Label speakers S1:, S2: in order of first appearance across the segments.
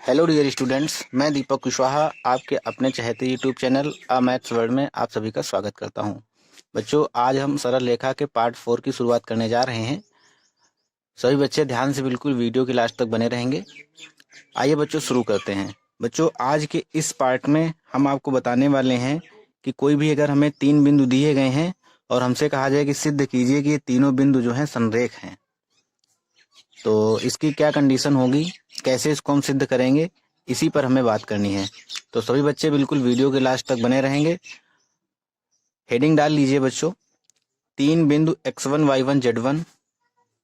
S1: Hello dear students, मैं दीपक कुशवाहा आपके अपने चहेते YouTube channel a maths world में आप सभी का स्वागत करता हूं। बच्चों, आज हम सरल रेखा के पार्ट 4 की शुरुआत करने जा रहे हैं। सभी बच्चे ध्यान से बिल्कुल वीडियो के लास्ट तक बने रहेंगे। आइए बच्चों, शुरू करते हैं। बच्चों, आज के इस पार्ट में हम आपको बताने वाले हैं कि कोई भी अगर हमें 3 बिंदु दिए गए हैं और हमसे कहा जाए कि सिद्ध कीजिए कि ये तीनों बिंदु जो हैं संरेख हैं, तो इसकी क्या कंडीशन होगी, कैसे इसको हम सिद्ध करेंगे, इसी पर हमें बात करनी है। तो सभी बच्चे बिल्कुल वीडियो के लास्ट तक बने रहेंगे। हेडिंग डाल लीजिए बच्चों, 3 बिंदु x1 y1 z1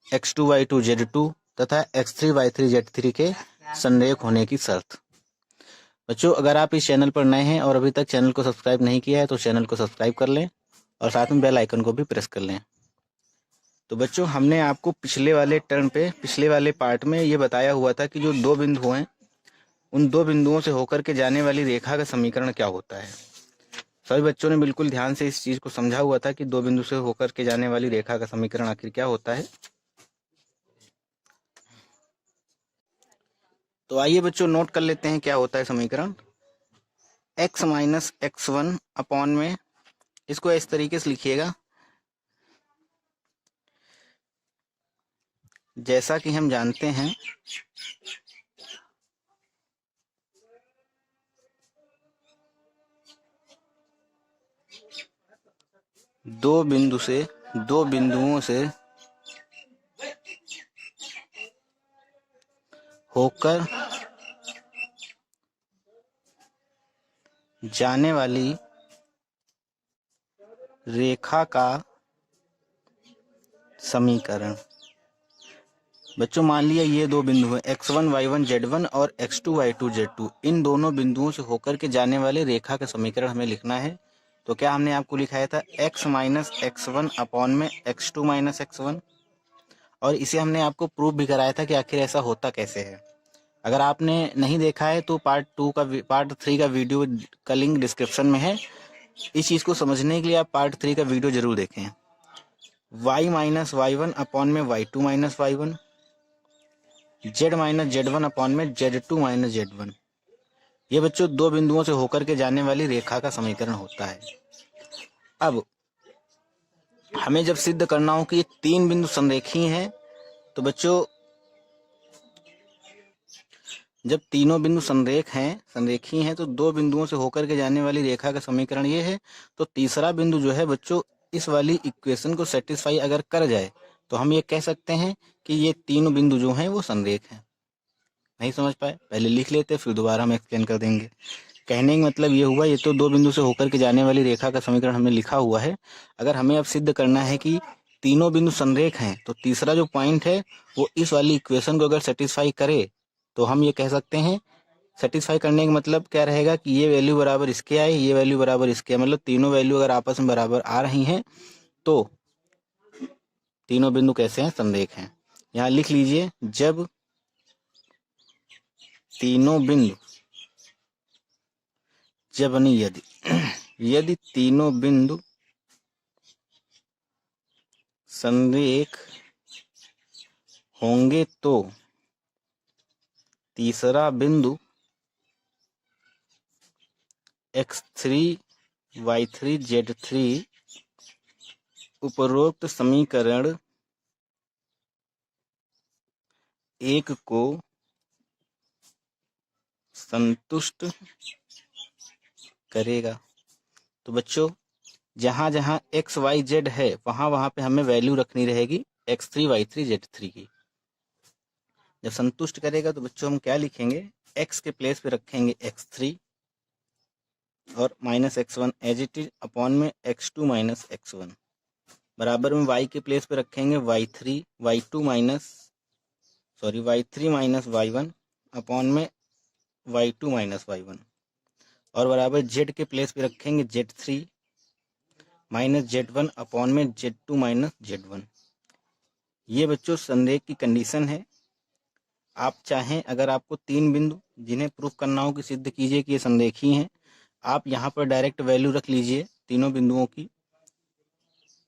S1: x2 y2 z2 तथा x3 y3 z3 के संरेख होने की शर्त। बच्चों, अगर आप इस चैनल पर नए हैं और अभी तक चैनल को सब्सक्राइब नहीं किया है तो चैनल को सब्सक्राइब कर लें और साथ में बेल आइकन को भी प्रेस कर लें। तो बच्चों, हमने आपको पिछले वाले पार्ट में ये बताया हुआ था कि जो 2 बिंदु हैं, उन 2 बिंदुओं से होकर के जाने वाली रेखा का समीकरण क्या होता है। सभी बच्चों ने बिल्कुल ध्यान से इस चीज को समझा हुआ था कि 2 बिंदु से होकर के जाने वाली रेखा का समीकरण आखिर क्या होता है। तो आइए बच्चों, नोट कर लेते हैं क्या होता है समीकरण। x माइनस x1 अपॉन में, इसको इस तरीके से लिखिएगा, जैसा कि हम जानते हैं दो बिंदुओं से होकर जाने वाली रेखा का समीकरण। बच्चों, मान लिया ये 2 बिंदु हैं x1 y1 z1 और x2 y2 z2। इन दोनों बिंदुओं से होकर के जाने वाले रेखा का समीकरण हमें लिखना है। तो क्या हमने आपको लिखाया था, x माइनस x1 अपॉन में x2 माइनस x1, और इसे हमने आपको प्रूफ भी कराया था कि आखिर ऐसा होता कैसे है। अगर आपने नहीं देखा है तो पार्ट 3 का वीडियो का लिंक डिस्क्रिप्शन में है। इस चीज को समझने के लिए आप पार्ट 3 का वीडियो जरूर देखें। y माइनस y1 अपॉन में y2 minus y1, z minus z1 upon में z2 माइनस z1। ये बच्चों 2 बिंदुओं से होकर के जाने वाली रेखा का समीकरण होता है। अब हमें जब सिद्ध करना हो कि ये 3 बिंदु संरेखीय हैं, तो बच्चों जब तीनों बिंदु संरेखीय हैं तो 2 बिंदुओं से होकर के जाने वाली रेखा का समीकरण ये है। तो तीसरा बिंदु जो है बच्चों, इस वाली इक्वेशन को सेटिस्फाई अगर कर जाए तो हम ये कह सकते हैं कि ये तीनों बिंदु जो हैं वो संरेख हैं। नहीं समझ पाए, पहले लिख लेते फिर दोबारा हम एक्सप्लेन कर देंगे। कहने का मतलब ये हुआ, ये तो 2 बिंदु से होकर के जाने वाली रेखा का समीकरण हमने लिखा हुआ है। अगर हमें अब सिद्ध करना है कि तीनों बिंदु संरेख हैं, तो तीसरा जो पॉइंट है वो इस वाली इक्वेशन को अगर सेटिस्फाई करे तो हम ये कह सकते हैं। सेटिस्फाई करने का मतलब क्या रहेगा कि ये वैल्यू बराबर इसके आए, ये वैल्यू बराबर इसके आए, मतलब तीनों वैल्यू अगर आपस में बराबर आ रही हैं तो तीनों बिंदु कैसे हैं, संरेख हैं। यहाँ लिख लीजिए, जब तीनों बिंदु जब नहीं यदि यदि तीनों बिंदु संरेख होंगे तो तीसरा बिंदु x3 y3 z3 उपरोक्त समीकरण 1 को संतुष्ट करेगा। तो बच्चों, जहां जहां x y z है वहां वहां पे हमें वैल्यू रखनी रहेगी x3 y3 z3 की। जब संतुष्ट करेगा तो बच्चों हम क्या लिखेंगे, x के प्लेस पे रखेंगे x3 और minus x1 as it is upon में x2 माइनस x1, बराबर में y के प्लेस पे रखेंगे y3 माइनस y1 अपॉन में y2 माइनस y1, और बराबर z के प्लेस पे रखेंगे z3 माइनस z1 अपॉन में z2 माइनस z1। ये बच्चों संरेख की कंडीशन है। आप चाहें, अगर आपको 3 बिंदु जिन्हें प्रूफ करना हो कि सिद्ध कीजिए कि ये संरेखीय हैं, आप यहाँ पर डायरेक्ट वैल्यू रख लीजिए तीनों बिंदुओं की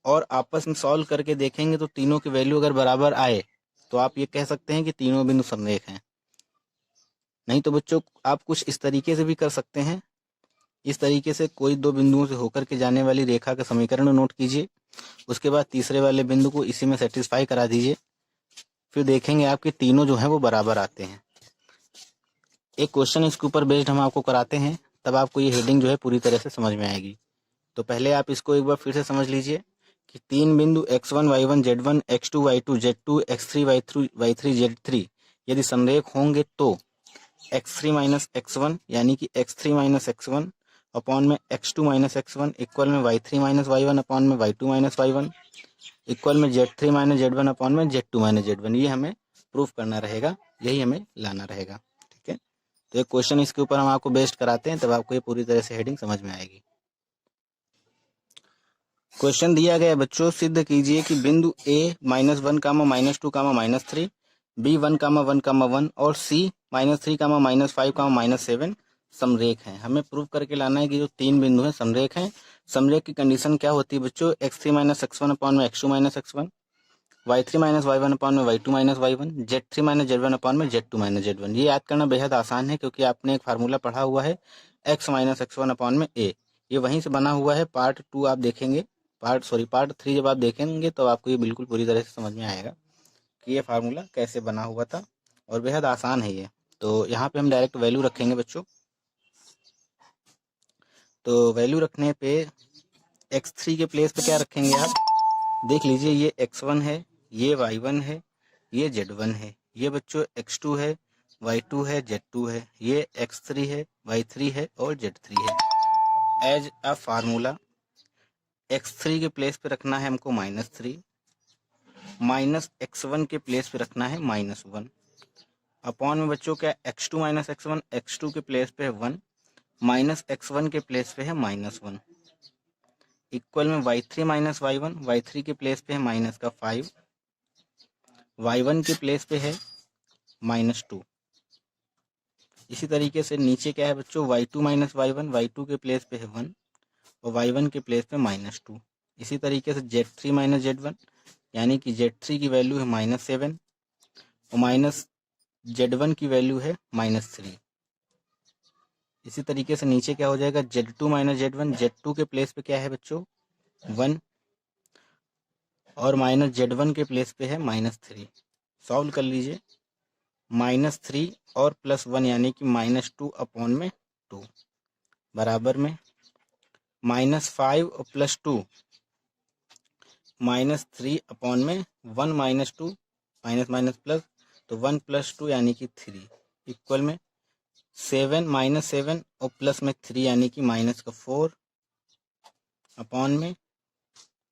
S1: और आपस में सॉल्व करके देखेंगे तो तीनों की वैल्यू अगर बराबर आए तो आप ये कह सकते हैं कि तीनों बिंदु संरेख हैं। नहीं तो बच्चों आप कुछ इस तरीके से भी कर सकते हैं। इस तरीके से कोई दो बिंदुओं से होकर के जाने वाली रेखा का समीकरण नोट कीजिए, उसके बाद तीसरे वाले बिंदु को इसी में सेटिस्फाई करा दीजिए, फिर देखेंगे आपके तीनों जो हैं वो बराबर आते हैं। एक क्वेश्चन इसके ऊपर बेस्ड हम आपको कराते हैं, तब आपको ये हेडिंग जो है पूरी तरह से समझ में आएगी। तो पहले आप इसको एक बार फिर से समझ लीजिए कि तीन बिंदु x1 y1 z1 x2 y2 z2 x3 y3 z3 यदि संरेख होंगे तो x3 माइनस x1 यानी कि x3 माइनस x1 अपॉन में x2 माइनस x1 इक्वल में y3 माइनस y1 अपॉन में y2 माइनस y1 इक्वल में z3 माइनस z1 अपॉन में z2 माइनस z1। ये हमें प्रूफ करना रहेगा, यही हमें लाना रहेगा। ठीक है, तो एक क्वेश्चन इसके ऊपर हम आपको बेस्ड कराते हैं, तब आपको ये पूरी तरह से हेडिंग समझ में आएगी। क्वेश्चन दिया गया बच्चों, सिद्ध कीजिए कि बिंदु A -1, -2, -3, B 1, 1, 1 और C -3, -5, -7 समरेख हैं। हमें प्रूव करके लाना है कि जो तीन बिंदु हैं समरेख हैं। समरेख की कंडीशन क्या होती है बच्चों? x3 माइनस x1 अपॉन में x2 minus x1, y3 minus y1 upon में y2 minus y1, z3 minus z1 upon में z2 माइनस z1। ये याद करना बेहद आसान है क्योंकि आपने एक फार्मूला पढ़ा हुआ है x माइनस x1 अपॉन में a, ये वहीं से बना हुआ है। पार्ट 2 आप देखेंगे, पार्ट 3 जब आप देखेंगे तो आपको ये बिल्कुल पूरी तरह से समझ में आएगा कि ये फार्मूला कैसे बना हुआ था, और बेहद आसान है ये। तो यहाँ पे हम डायरेक्ट वैल्यू रखेंगे बच्चों। तो वैल्यू रखने पे x3 के प्लेस पे क्या रखेंगे आप देख लीजिए। ये x1 है, ये y1 है, ये z1 है, ये बच्चों x2 है, y2 है, z2 है, ये x3 है, y3 है और z3 है। एज अ फार्मूला x3 के प्लेस पे रखना है हमको -3, माइनस x1 के प्लेस पे रखना है -1, अपॉन में बच्चों क्या x2 माइनस x1, x2 के प्लेस पे है 1, माइनस x1 के प्लेस पे है -1, इक्वल में y3 माइनस y1, y3 के प्लेस पे है -5, y1 के प्लेस पे है -2। इसी तरीके से नीचे क्या है बच्चों, y2 माइनस y1, y2 के प्लेस पे है 1 और y1 के प्लेस पे -2। इसी तरीके से z3 माइनस z1 यानी कि z3 की वैल्यू है -7 और माइनस z1 की वैल्यू है -3। इसी तरीके से नीचे क्या हो जाएगा, z2 माइनस z1, z2 के प्लेस पे क्या है बच्चों 1 और माइनस z1 के प्लेस पे है -3। सॉल्व कर लीजिए, -3 और +1 यानी कि -2 अपॉन में 2 बराबर में -5 और +2 -3 अपॉन में 1 -2 माइनस माइनस प्लस, तो 1 + 2 यानी कि 3 इक्वल में 7 -7 और प्लस में 3 यानी कि -4 अपॉन में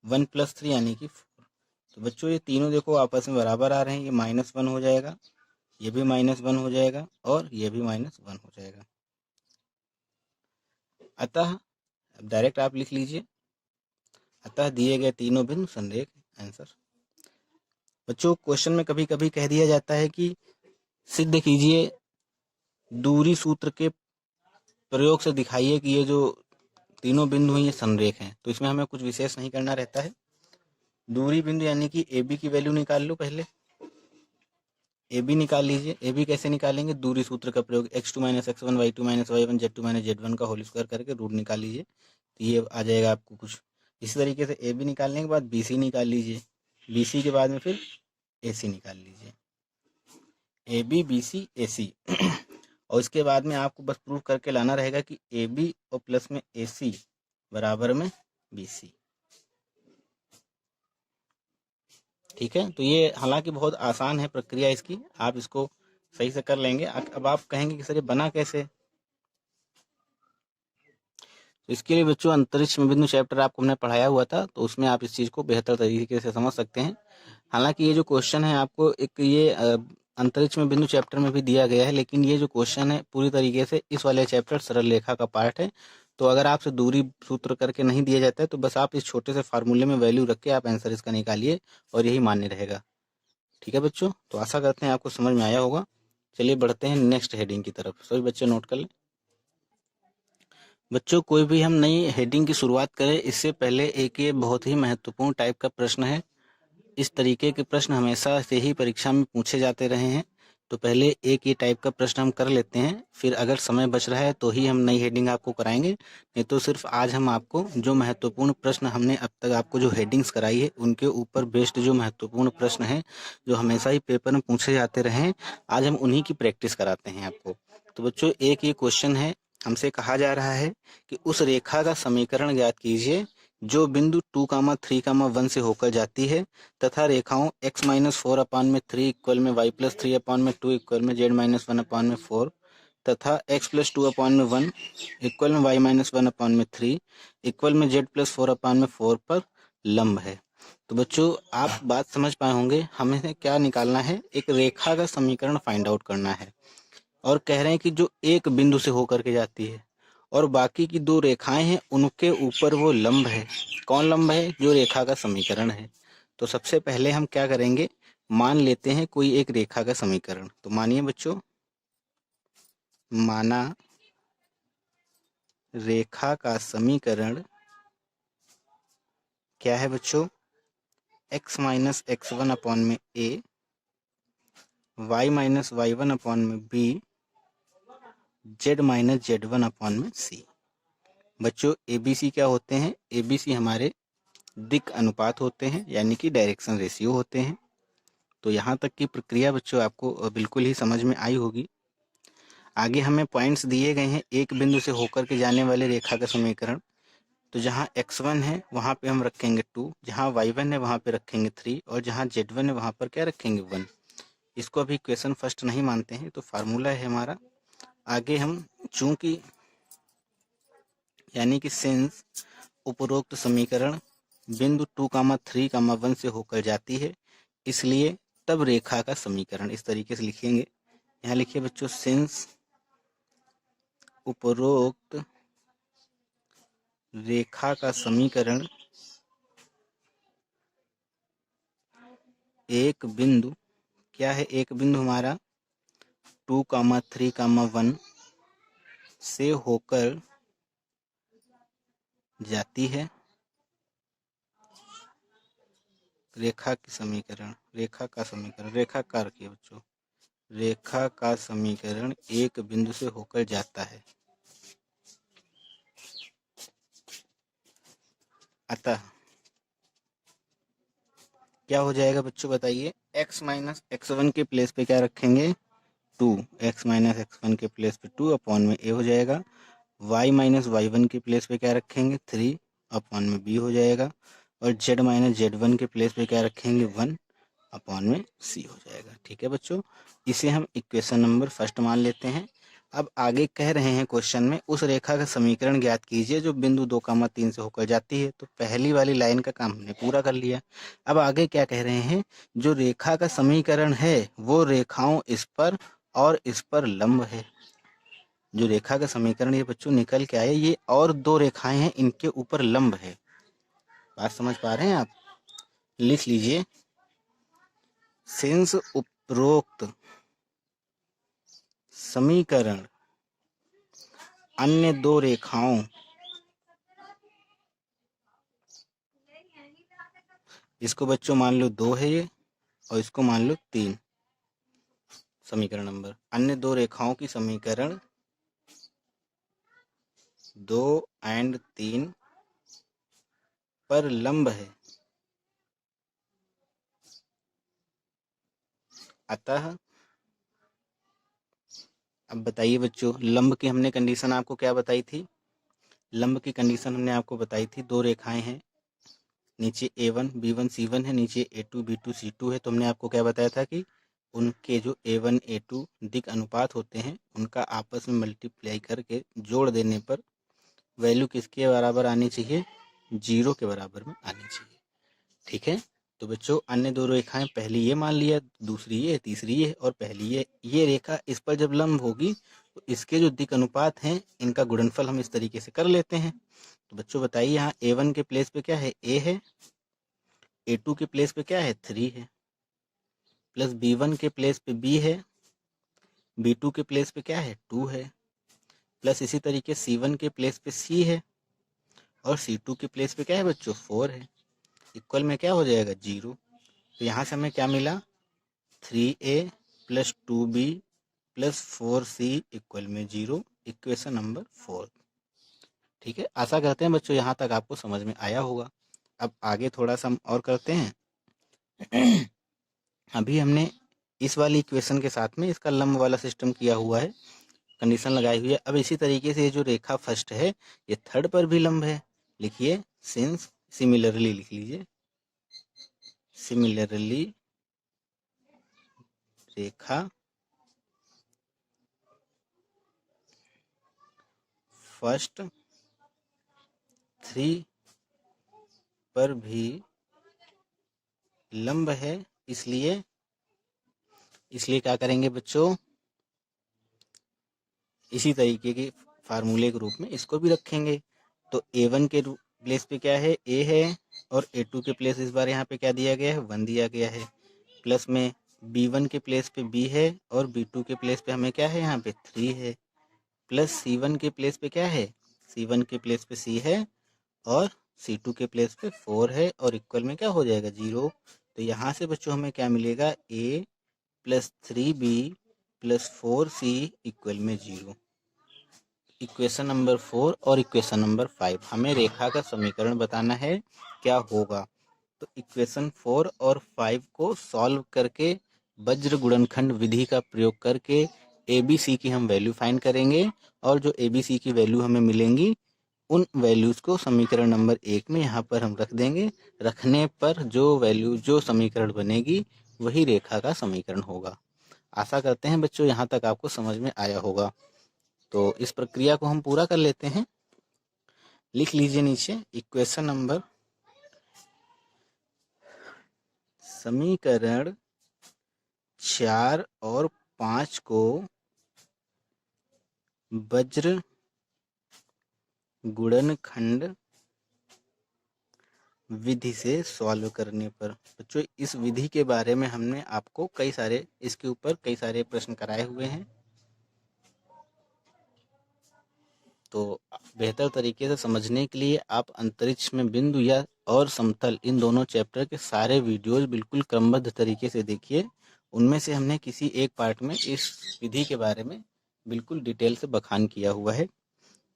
S1: 1 + 3 यानी कि 4। तो बच्चों ये तीनों देखो आपस में बराबर आ रहे हैं, ये -1 हो जाएगा, ये भी -1 हो जाएगा और ये भी -1 हो जाएगा। अतः अब डायरेक्ट आप लिख लीजिए, अतः दिए गए तीनों बिंदु संरेख। आंसर बच्चों क्वेश्चन में कभी कभी कह दिया जाता है कि सिद्ध कीजिए, दूरी सूत्र के प्रयोग से दिखाइए कि ये जो तीनों बिंदु हैं ये संरेख हैं। तो इसमें हमें कुछ विशेष नहीं करना रहता है। दूरी बिंदु यानी कि ए बी की वैल्यू निकाल लो, पहले ए बी निकाल लीजिए। ए बी कैसे निकालेंगे, दूरी सूत्र का प्रयोग, x2 minus x1, y2 minus y1, z2 minus z1 का होल स्क्वायर करके रूट निकाल लीजिए, तो ये आ जाएगा आपको कुछ। इसी तरीके से ए बी निकालने के बाद बी सी निकाल लीजिए, बी सी के बाद में फिर ए सी निकाल लीजिए, ए बी बी सी ए सी और इसके बाद में आपको बस प्रूफ करके लाना रहेगा कि ए बी और प्लस में ए सी बराबर में बी सी। ठीक है, तो ये हालांकि बहुत आसान है प्रक्रिया इसकी, आप इसको सही से कर लेंगे। अब आप कहेंगे कि सर ये बना कैसे, तो इसके लिए बच्चों अंतरिक्ष में बिंदु चैप्टर आपको हमने पढ़ाया हुआ था, तो उसमें आप इस चीज़ को बेहतर तरीके से समझ सकते हैं। हालांकि ये जो क्वेश्चन है आपको एक ये अंतरिक्ष में बिंदु चैप्टर में भी दिया गया है, लेकिन ये जो क्वेश्चन है पूरी तरीके से इस वाले चैप्टर सरल रेखा का पार्ट है। तो अगर आपसे दूरी सूत्र करके नहीं दिया जाता है तो बस आप इस छोटे से फार्मूले में वैल्यू रख के आप आंसर इसका निकालिए और यही मान्य रहेगा। ठीक है बच्चों, तो आशा करते हैं आपको समझ में आया होगा। चलिए बढ़ते हैं नेक्स्ट हेडिंग की तरफ, सभी बच्चे नोट कर लें। बच्चों कोई भी हम नई हेडिंग की शुरुआत करें इससे पहले एक ये बहुत ही महत्वपूर्ण टाइप का प्रश्न है। इस तरीके के प्रश्न हमेशा से ही परीक्षा में पूछे जाते रहे हैं तो पहले एक ये टाइप का प्रश्न हम कर लेते हैं, फिर अगर समय बच रहा है तो ही हम नई हेडिंग आपको कराएंगे, नहीं तो सिर्फ आज हम आपको जो महत्वपूर्ण प्रश्न हमने अब तक आपको जो हेडिंग्स कराई है उनके ऊपर बेस्ड जो महत्वपूर्ण प्रश्न हैं जो हमेशा ही पेपर में पूछे जाते रहे हैं, आज हम उन्हीं की प्रैक्टिस कराते हैं आपको। तो बच्चों एक ये क्वेश्चन है, हमसे कहा जा रहा है कि उस रेखा का समीकरण ज्ञात कीजिए जो बिंदु 2, 3, 1 से होकर जाती है तथा रेखाओं x-4/3 इक्वल में y+3/2 इक्वल में z-1/4 तथा x+2/1 इक्वल में y-1/3 इक्वल में z+4/4 पर लंब है। तो बच्चों आप बात समझ पाए होंगे, हमें क्या निकालना है, एक रेखा का समीकरण फाइंड आउट करना है और कह रहे हैं कि जो एक बिंदु से होकर के जाती है और बाकी की दो रेखाएं हैं उनके ऊपर वो लंब है। कौन लंब है? जो रेखा का समीकरण है। तो सबसे पहले हम क्या करेंगे, मान लेते हैं कोई एक रेखा का समीकरण। तो मानिए बच्चों, माना रेखा का समीकरण क्या है बच्चों, x-x1/a y-y1/b z-z1/c। बच्चों ABC क्या होते हैं? ABC हमारे दिक् अनुपात होते हैं, यानी कि डायरेक्शन रेशियो होते हैं। तो यहाँ तक की प्रक्रिया बच्चों आपको बिल्कुल ही समझ में आई होगी। आगे हमें पॉइंट्स दिए गए हैं एक बिंदु से होकर के जाने वाले रेखा का समीकरण। तो जहाँ x1 है वहाँ पे हम रखेंगे 2, जहाँ y1 है वहाँ पे रखेंगे 3 और जहाँ z1 है वहाँ पर क्या रखेंगे 1। इसको अभी इक्वेशन फर्स्ट नहीं मानते हैं, तो फार्मूला है हमारा। आगे हम चूंकि यानी कि सिंस उपरोक्त समीकरण बिंदु 2, 3, 1 से होकर जाती है, इसलिए तब रेखा का समीकरण इस तरीके से लिखेंगे। यहाँ लिखिए बच्चों, सिंस उपरोक्त रेखा का समीकरण एक बिंदु, क्या है एक बिंदु हमारा 2, 3, 1 से होकर जाती है। रेखा की समीकरण, रेखा का समीकरण, रेखा का रखिए बच्चों, रेखा का समीकरण एक बिंदु से होकर जाता है। अतः क्या हो जाएगा बच्चों बताइए, x-x1 के प्लेस पे क्या रखेंगे 2, x-x1 के प्लेस पे 2/a हो जाएगा। y-y1 के प्लेस पे क्या रखेंगे 3/b हो जाएगा और z-z1 के प्लेस पे क्या रखेंगे 1/c हो जाएगा। ठीक है बच्चों, इसे हम इक्वेशन नंबर फर्स्ट मान लेते हैं। अब आगे कह रहे हैं क्वेश्चन में, उस रेखा का समीकरण ज्ञात कीजिए जो बिंदु 2, 3 से होकर जाती है। तो पहली वाली लाइन का काम हमने पूरा कर लिया। अब आगे क्या कह रहे हैं, जो रेखा का समीकरण है वो रेखाओं इस पर और इस पर लंब है। जो रेखा का समीकरण ये बच्चों निकल के आए, ये और दो रेखाएं हैं इनके ऊपर लंब है। बात समझ पा रहे हैं आप? लिख लीजिए, सिंस उपरोक्त समीकरण अन्य दो रेखाओं, इसको बच्चों मान लो 2 है ये और इसको मान लो 3, समीकरण नंबर, अन्य दो रेखाओं की समीकरण 2 और 3 पर लंब है। अतः अब बताइए बच्चों, लंब की हमने कंडीशन आपको क्या बताई थी? लंब की कंडीशन हमने आपको बताई थी, दो रेखाएं हैं, नीचे A1 B1 C1 है, नीचे A2 B2 C2 है। तो हमने आपको क्या बताया था कि उनके जो A1 A2 दिक् अनुपात होते हैं उनका आपस में मल्टीप्लाई करके जोड़ देने पर वैल्यू किसके बराबर आनी चाहिए? 0 के बराबर में आनी चाहिए। ठीक है, तो बच्चों अन्य दो रेखाएं, पहली ये मान लिया, दूसरी ये, तीसरी ये और पहली ये रेखा इस पर जब लंब होगी तो इसके जो दिक् अनुपात हैं इनका गुणनफल हम इस तरीके से कर लेते हैं। तो बच्चों बताइए, यहाँ A1 के प्लेस पे क्या है? A है, A2 के प्लेस पे क्या है? 3 है, प्लस B1 के प्लेस पे B है, B2 के प्लेस पे क्या है? 2 है, प्लस इसी तरीके C1 के प्लेस पे C है और C2 के प्लेस पे क्या है बच्चों? 4 है। इक्वल में क्या हो जाएगा? 0। तो यहाँ से हमें क्या मिला? 3a plus 2b plus 4c equal में 0, इक्वेशन नंबर 4। ठीक है, आशा करते हैं बच्चों यहाँ तक आपको समझ में आया होगा। अब आगे थोड़ा सा हम और करते हैं। अभी हमने इस वाली इक्वेशन के साथ में इसका लंब वाला सिस्टम किया हुआ है, कंडीशन लगाई हुई है। अब इसी तरीके से ये जो रेखा फर्स्ट है ये थर्ड पर भी लंब है। लिखिए सिंस, सिमिलरली लिख लीजिए, सिमिलरली रेखा फर्स्ट 3 पर भी लंब है। इसलिए क्या करेंगे बच्चों, इसी तरीके के फार्मूले के रूप में इसको भी रखेंगे। तो a1 के प्लेस पे क्या है, a है, और a2 के प्लेस इस बार यहाँ पे क्या दिया गया है, 1 दिया गया है। प्लस में b1 के प्लेस पे b है, और b2 के प्लेस पे हमें क्या है, यहाँ पे 3 है। प्लस c1 के प्लेस पे क्या है, c1 के प्लेस पे c है, और c2 के प्लेस पे 4 है, और इक्वल में क्या हो जाएगा, 0। तो यहाँ से बच्चों हमें क्या मिलेगा, a plus 3b plus 4c equal में 0। इक्वेशन नंबर 4 और इक्वेशन नंबर 5 हमें रेखा का समीकरण बताना है क्या होगा। तो इक्वेशन 4 और 5 को सॉल्व करके वज्र गुणनखंड विधि का प्रयोग करके ABC की हम वैल्यू फाइंड करेंगे, और जो ABC की वैल्यू हमें मिलेंगी उन वैल्यूज़ को समीकरण नंबर 1 में यहाँ पर हम रख देंगे। रखने पर जो वैल्यू, जो समीकरण बनेगी वही रेखा का समीकरण होगा। आशा करते हैं बच्चों यहाँ तक आपको समझ में आया होगा। तो इस प्रक्रिया को हम पूरा कर लेते हैं। लिख लीजिए नीचे इक्वेशन नंबर, समीकरण 4 और 5 को वज्र गुणनखंड विधि से सॉल्व करने पर। बच्चों इस विधि के बारे में हमने आपको इसके ऊपर कई सारे प्रश्न कराए हुए हैं। तो बेहतर तरीके से समझने के लिए आप अंतरिक्ष में बिंदु या और समतल, इन दोनों चैप्टर के सारे वीडियोज बिल्कुल क्रमबद्ध तरीके से देखिए। उनमें से हमने किसी एक पार्ट में इस विधि के बारे में बिल्कुल डिटेल से बखान किया हुआ है।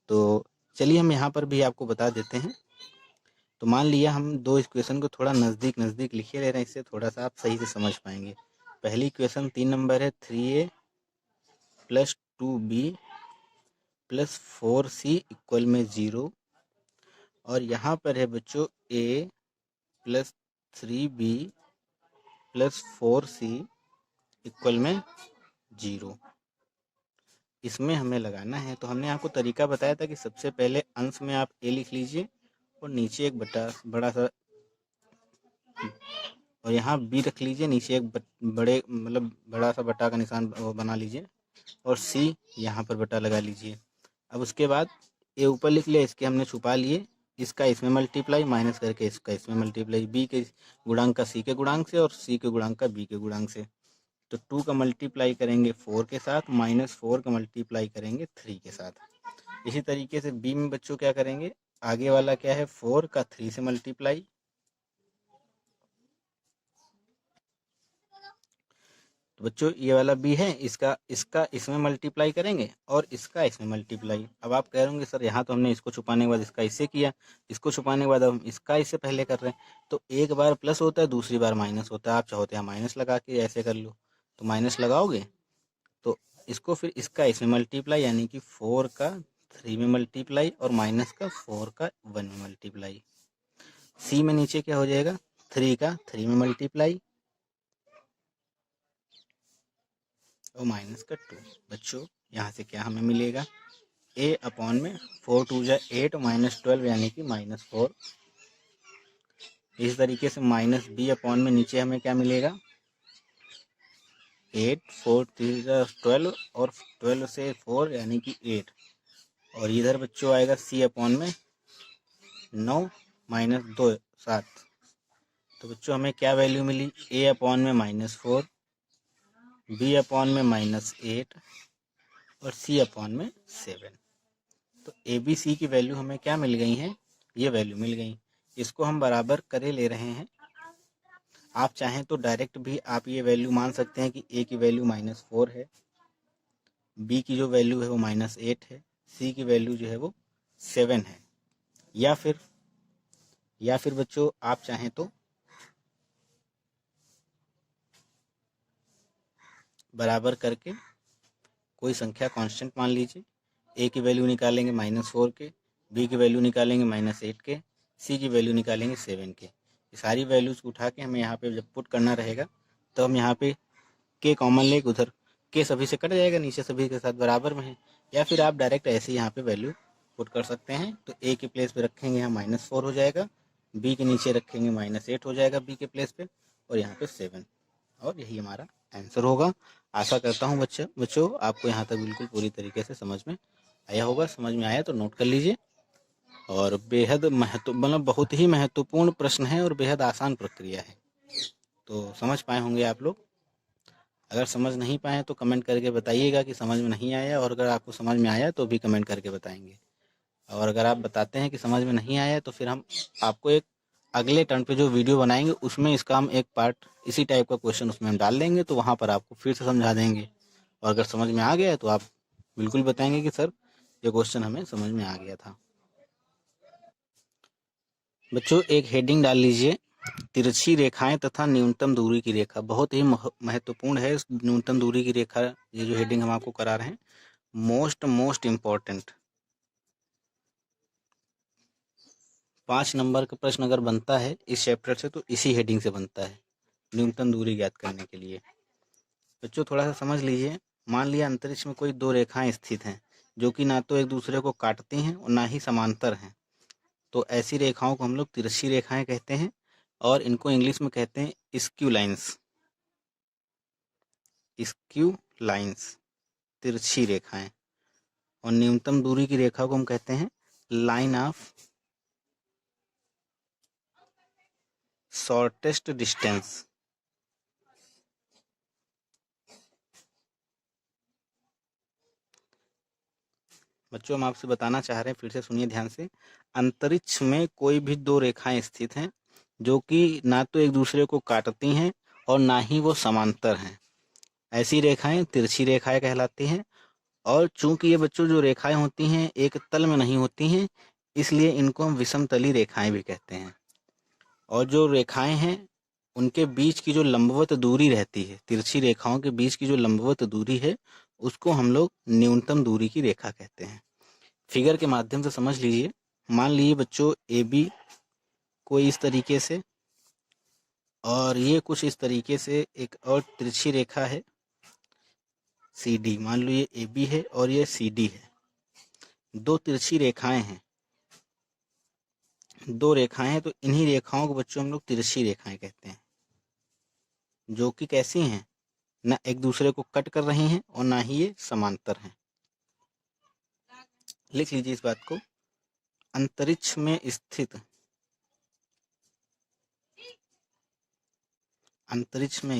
S1: तो चलिए हम यहाँ पर भी आपको बता देते हैं। तो मान लिया हम दो इक्वेशन को थोड़ा नज़दीक नज़दीक लिखे ले रहे हैं, इससे थोड़ा सा आप सही से समझ पाएंगे। पहली इक्वेशन 3 नंबर है, 3a plus 2b plus 4c equal में 0, और यहाँ पर है बच्चों a plus 3b plus 4c equal में 0। इसमें हमें लगाना है। तो हमने आपको तरीका बताया था कि सबसे पहले अंश में आप a लिख लीजिए, और नीचे एक बड़ा सा, और यहाँ b रख लीजिए, नीचे एक बड़ा सा बटा का निशान बना लीजिए, और c यहाँ पर बटा लगा लीजिए। अब उसके बाद a ऊपर लिख लिया, इसके हमने छुपा लिए, इसका इसमें मल्टीप्लाई, माइनस करके इसका इसमें मल्टीप्लाई, b के गुणांक का c के गुणांक से, और c के गुणांक का b के गुणांक से। तो 2 का मल्टीप्लाई करेंगे 4 के साथ, माइनस 4 का मल्टीप्लाई करेंगे 3 के साथ। इसी तरीके से b में बच्चों क्या करेंगे, आगे वाला क्या है, 4 का 3 से मल्टीप्लाई, तो बच्चों ये वाला b है, इसका इसमें मल्टीप्लाई करेंगे, और इसका इसमें मल्टीप्लाई। अब आप कह रहे होंगे सर यहाँ तो हमने इसको छुपाने के बाद इसका इससे किया, इसको छुपाने के बाद हम इसका इससे पहले कर रहे हैं। तो एक बार प्लस होता है, दूसरी बार माइनस होता है। आप चाहोते हैं माइनस लगा के ऐसे कर लो, तो माइनस लगाओगे तो इसको फिर इसका इसमें मल्टीप्लाई, यानी कि 4 का 3 में मल्टीप्लाई, और माइनस का 4 का 1 में मल्टीप्लाई। सी में नीचे क्या हो जाएगा, 3 का 3 में मल्टीप्लाई, और माइनस का 2। बच्चों यहाँ से क्या हमें मिलेगा, a अपॉन में 4 2 जा 8 माइनस 12 यानी कि माइनस 4। इस तरीके से माइनस b अपॉन में नीचे हमें क्या मिलेगा, 8 4 3 जा 12, और 12 से 4 यानी कि 8, और इधर बच्चों आएगा c अपॉन में 9 माइनस 2 7। तो बच्चों हमें क्या वैल्यू मिली, a अपॉन में -4, b अपॉन में -8, और c अपॉन में 7। तो ए बी सी की वैल्यू हमें क्या मिल गई हैं, ये वैल्यू मिल गई। इसको हम बराबर करे ले रहे हैं। आप चाहें तो डायरेक्ट भी आप ये वैल्यू मान सकते हैं कि ए की वैल्यू -4 है, बी की जो वैल्यू है वो -8 है, सी की वैल्यू जो है वो 7 है। या फिर बच्चों आप चाहें तो बराबर करके कोई संख्या कांस्टेंट मान लीजिए, ए की वैल्यू निकालेंगे -4 के, बी की वैल्यू निकालेंगे -8 के, सी की वैल्यू निकालेंगे 7 के। ये सारी वैल्यूज़ को उठा के हमें यहाँ पे जब पुट करना रहेगा तो हम यहाँ पे के कॉमन लेके उधर के सभी से कट जाएगा, नीचे सभी के साथ बराबर में है। या फिर आप डायरेक्ट ऐसे ही यहाँ पे वैल्यू पुट कर सकते हैं। तो ए के प्लेस पे रखेंगे यहाँ -4 हो जाएगा, बी के नीचे रखेंगे -8 हो जाएगा बी के प्लेस पे, और यहाँ पे 7, और यही हमारा आंसर होगा। आशा करता हूँ बच्चों आपको यहाँ तक बिल्कुल पूरी तरीके से समझ में आया होगा। समझ में आया तो नोट कर लीजिए। और बेहद मतलब बहुत ही महत्वपूर्ण प्रश्न है और बेहद आसान प्रक्रिया है, तो समझ पाए होंगे आप लोग। अगर समझ नहीं पाए तो कमेंट करके बताइएगा कि समझ में नहीं आया, और अगर आपको समझ में आया तो भी कमेंट करके बताएंगे। और अगर आप बताते हैं कि समझ में नहीं आया तो फिर हम आपको एक अगले टर्न पे जो वीडियो बनाएंगे उसमें इसका हम एक पार्ट इसी टाइप का क्वेश्चन उसमें हम डाल देंगे, तो वहाँ पर आपको फिर से समझा देंगे। और अगर समझ में आ गया तो आप बिल्कुल बताएंगे कि सर ये क्वेश्चन हमें समझ में आ गया था। बच्चों एक हेडिंग डाल लीजिए, तिरछी रेखाएं तथा न्यूनतम दूरी की रेखा। बहुत ही महत्वपूर्ण है न्यूनतम दूरी की रेखा। ये जो हेडिंग हम आपको करा रहे हैं, मोस्ट इम्पोर्टेंट 5 नंबर का प्रश्न अगर बनता है इस चैप्टर से तो इसी हेडिंग से बनता है, न्यूनतम दूरी ज्ञात करने के लिए। बच्चों थोड़ा सा समझ लीजिए, मान लिया अंतरिक्ष में कोई दो रेखाएं स्थित हैं जो कि ना तो एक दूसरे को काटती हैं और ना ही समांतर हैं, तो ऐसी रेखाओं को हम लोग तिरछी रेखाएं कहते हैं, और इनको इंग्लिश में कहते हैं स्क्यू लाइंस। स्क्यू लाइंस तिरछी रेखाएं। और न्यूनतम दूरी की रेखा को हम कहते हैं लाइन ऑफ शॉर्टेस्ट डिस्टेंस। बच्चों हम आपसे बताना चाह रहे हैं, फिर से सुनिए ध्यान से। अंतरिक्ष में कोई भी दो रेखाएं स्थित हैं जो कि ना तो एक दूसरे को काटती हैं और ना ही वो समांतर हैं, ऐसी रेखाएं तिरछी रेखाएं कहलाती हैं। और चूंकि ये बच्चों जो रेखाएं होती हैं एक तल में नहीं होती हैं, इसलिए इनको हम विषमतली रेखाएं भी कहते हैं। और जो रेखाएं हैं उनके बीच की जो लंबवत दूरी रहती है, तिरछी रेखाओं के बीच की जो लंबवत दूरी है, उसको हम लोग न्यूनतम दूरी की रेखा कहते हैं। फिगर के माध्यम से समझ लीजिए। मान लीजिए बच्चों ए बी कोई इस तरीके से, और ये कुछ इस तरीके से एक और तिरछी रेखा है सी डी। मान लो ये ए बी है और ये सी डी है। दो तिरछी रेखाएं हैं, दो रेखाएं हैं, तो इन्हीं रेखाओं को बच्चों हम लोग तिरछी रेखाएं कहते हैं, जो कि कैसी हैं, ना एक दूसरे को कट कर रही हैं और ना ही ये समांतर हैं। लिख लीजिए इस बात को। अंतरिक्ष में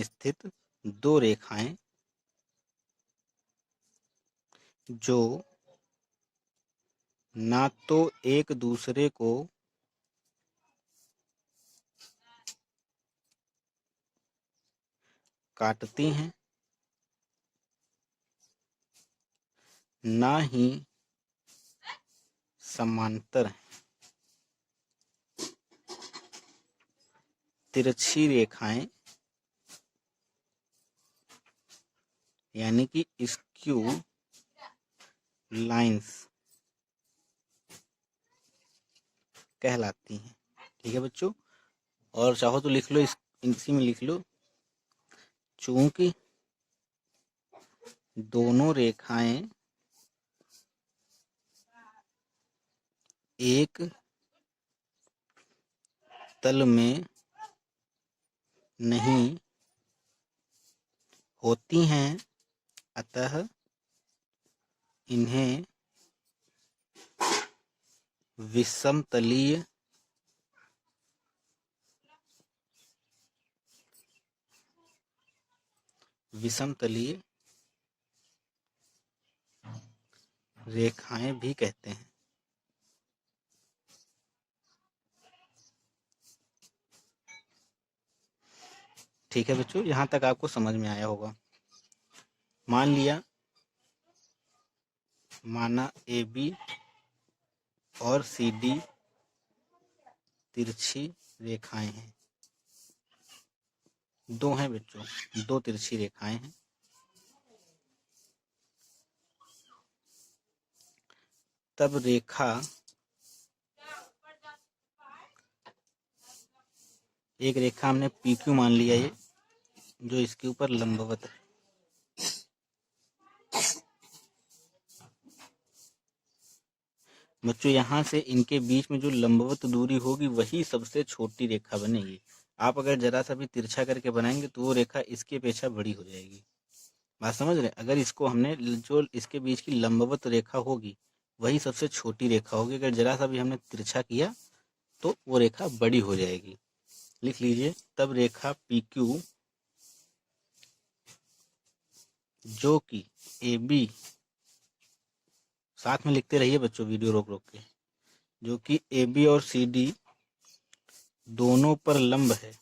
S1: स्थित दो रेखाएं जो ना तो एक दूसरे को काटती हैं ना ही समांतर हैं, तिरछी रेखाएं यानी कि स्क्यू लाइंस कहलाती हैं। ठीक है बच्चों, और चाहो तो लिख लो, इसी में लिख लो, चूंकि दोनों रेखाएं एक तल में नहीं होती हैं, अतः इन्हें विषमतलीय रेखाएं भी कहते हैं। ठीक है बच्चों, यहाँ तक आपको समझ में आया होगा। मान लिया, माना AB और CD तिरछी रेखाएं हैं। दो हैं बच्चों, दो तिरछी रेखाएं हैं। तब रेखा, एक रेखा हमने PQ मान लिया, ये जो इसके ऊपर लंबवत है। बच्चों यहाँ से इनके बीच में जो लंबवत दूरी होगी वही सबसे छोटी रेखा बनेगी। आप अगर जरा सा भी तिरछा करके बनाएंगे तो वो रेखा इसकी अपेक्षा बड़ी हो जाएगी। बात समझ रहे? अगर इसको हमने, जो इसके बीच की लंबवत रेखा होगी वही सबसे छोटी रेखा होगी। अगर जरा सा भी हमने तिरछा किया तो वो रेखा बड़ी हो जाएगी। लिख लीजिए, तब रेखा PQ जो कि AB, साथ में लिखते रहिए बच्चों वीडियो रोक रोक के, जो कि AB और CD दोनों पर लंब है,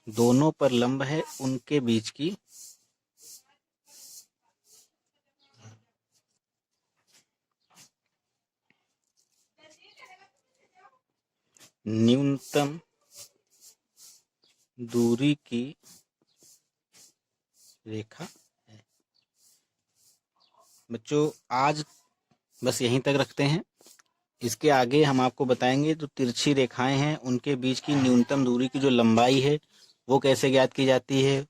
S1: दोनों पर लंब है, उनके बीच की न्यूनतम दूरी की रेखा है। बच्चों आज बस यहीं तक रखते हैं। इसके आगे हम आपको बताएंगे जो तिरछी रेखाएं हैं उनके बीच की न्यूनतम दूरी की जो लंबाई है वो कैसे ज्ञात की जाती है,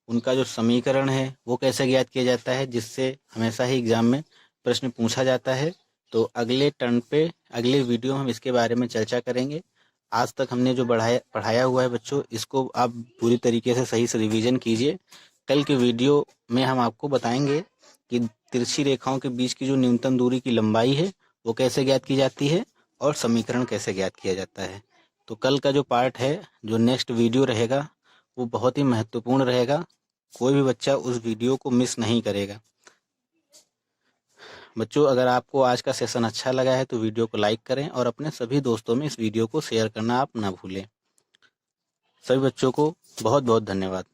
S1: उनका जो समीकरण है वो कैसे ज्ञात किया जाता है, जिससे हमेशा ही एग्जाम में प्रश्न पूछा जाता है। तो अगले टर्न पे, अगले वीडियो में हम इसके बारे में चर्चा करेंगे। आज तक हमने जो पढ़ाया हुआ है बच्चों, इसको आप पूरी तरीके से सही से रिवीजन कीजिए। कल के वीडियो में हम आपको बताएंगे कि तिरछी रेखाओं के बीच की जो न्यूनतम दूरी की लंबाई है वो कैसे ज्ञात की जाती है और समीकरण कैसे ज्ञात किया जाता है। तो कल का जो पार्ट है, जो नेक्स्ट वीडियो रहेगा, वो बहुत ही महत्वपूर्ण रहेगा। कोई भी बच्चा उस वीडियो को मिस नहीं करेगा। बच्चों अगर आपको आज का सेशन अच्छा लगा है तो वीडियो को लाइक करें और अपने सभी दोस्तों में इस वीडियो को शेयर करना आप ना भूलें। सभी बच्चों को बहुत बहुत धन्यवाद।